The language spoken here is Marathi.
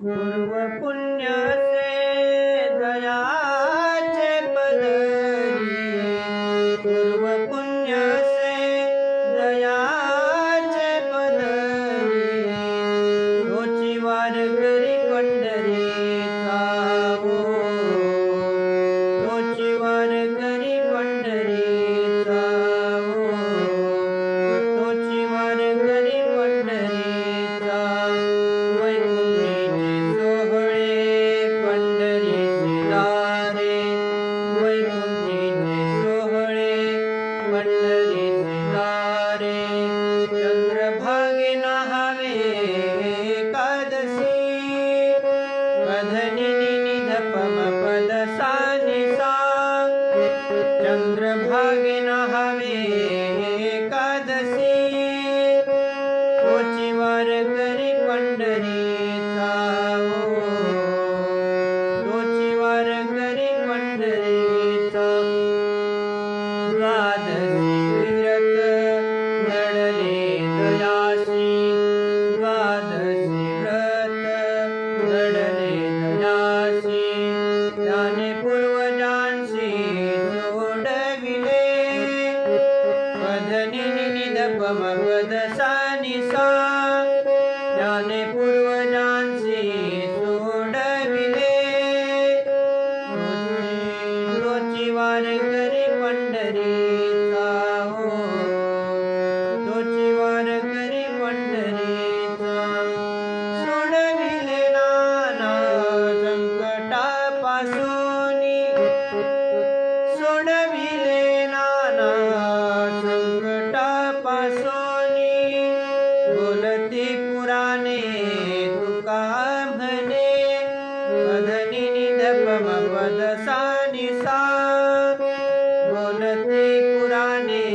पूर्व पुण्य से दयाचे पदरी, पूर्व पुण्य से दयाचे पदरी, तोची वारकरी पंढरीचा हो, तोची वारकरी पंढरीचा हो, तोची वारकरी पंढरीचा. वैकुंठीचे सोहळे पंढरीचे दारे, वैकुंठीचे सोहळे पंढरीचे दारे, चंद्रभागे न्हावे एकादशी, पधनी निध पम पद सा नि सा, चंद्रभागे न्हावे एकादशी, तोची वारकरी पंढरीचा हो, तोची वारकरी पंढरीचा. द्वादशी व्रत घडले दयाशी, द्वादशी व्रत घडले दयाशी, त्याने पूर्वजांशी जोडविले, पधनी निध पम पद सा नि सा, त्याने पूर्वजांशी जोडविले, तोची वारकरी पंढरीचा हो, तोची वारकरी पंढरीचा. सोडविले नाना संकटापासूनी, सोडविले नाना संकटापासूनी, बोलती पुराणे तुका म्हणे, पधनी निध पम पद सा नि सा, बोलती पुराणे